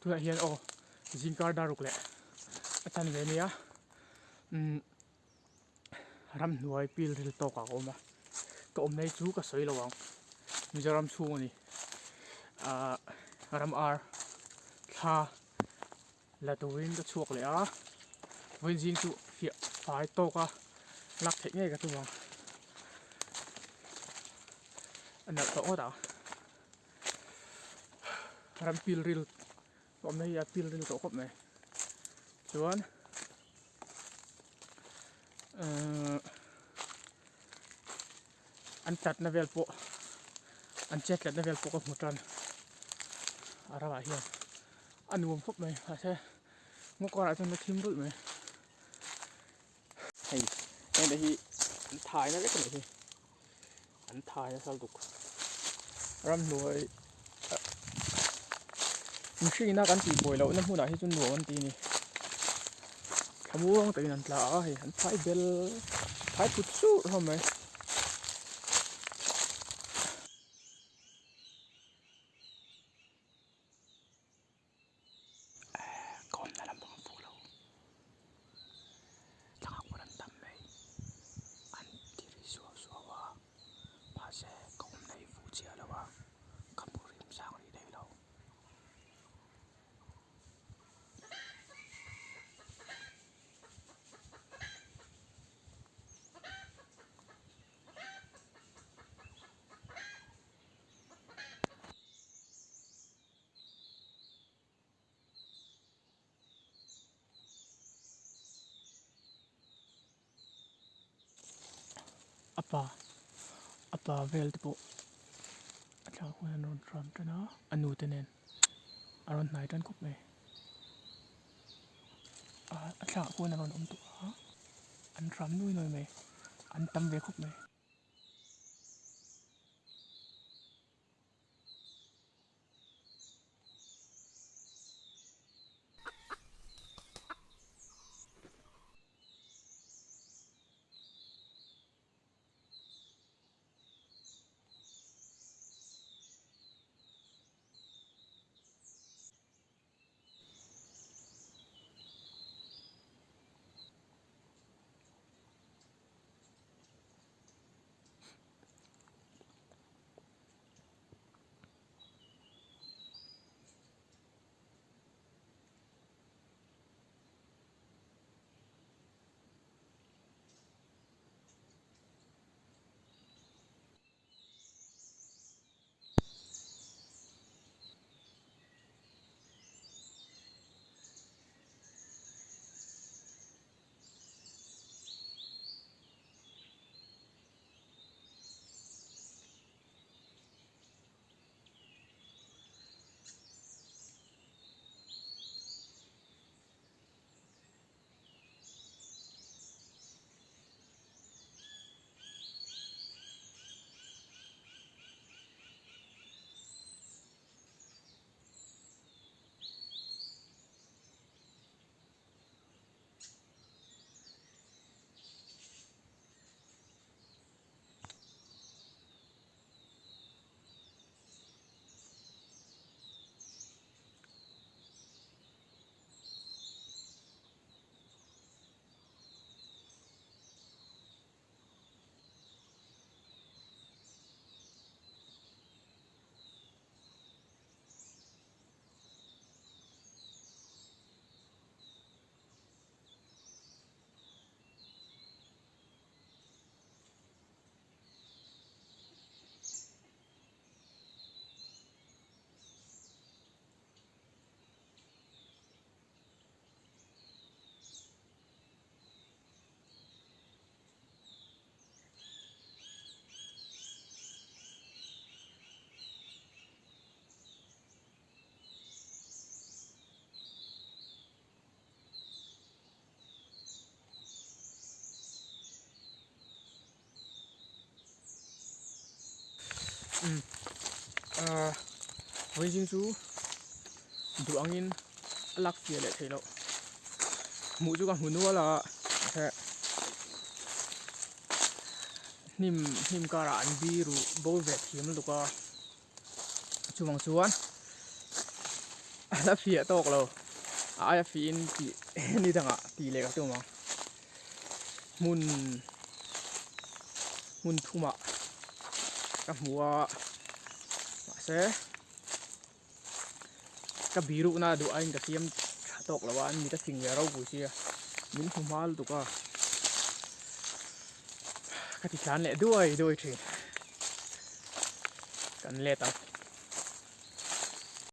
ตัวเฮียนโอจิงการดารุกแหละอาจารย์เวเนียรำหน่วยปีลริลโตกอมก็ในจูก็สวยระวังมิจารำชูนี่รำท่าและตัววินก็ชวกเลยวินจิงจูเฟียฝ่ายโตก็ลักเทคง่ายกับตัวอันนั้นตัวต่อรำปีลริลก็ในปีลริลโตครบไหมส่วนอันจัดนาเวลโปอันเจ็ดจัดนาเวลโปกับหมดรันอะไรวะเฮียอันนู้นครบไหมใช่งกกระไรจนมาทิมรุ่ยไหมเฮ้ยยังได้ที่อันถ่ายนั่นเล็กหน่อยสิอันถ่ายนะสาวดุกรำหน่วยมีชื่อน่ากันตีป่วยแล้วนั่นผู้ใดที่จนหน่วยวันตีนี่ขบวนตีนั่นละเฮ้ยอันถ่ายเบลถ่ายพุทธสู้ทำไมapa vel tipo atla ko na non tram ta na anu tenen aron nai tan kop me atla ko na non tu an tram nui noi me an tam ve kop me với riêng chú đủ ăn in lắc phía lại thấy đâu mũi chú còn muốn nuôi là nim cara an biru bo ve thim luka chuang chuan แล้วฟีตกเราฟีนตีนี่จังอ่ะตีเลยกับตัวมั้งมุนทุ่มอ่ะกับหัวมาเสกับบิรุนะดูไอ้กับเทียมตกแล้วว่ามีแต่สิ่งเดียวเราบุเชียมินทุ่มมาลูกก็กติกาแหละด้วยทีกันเละตัง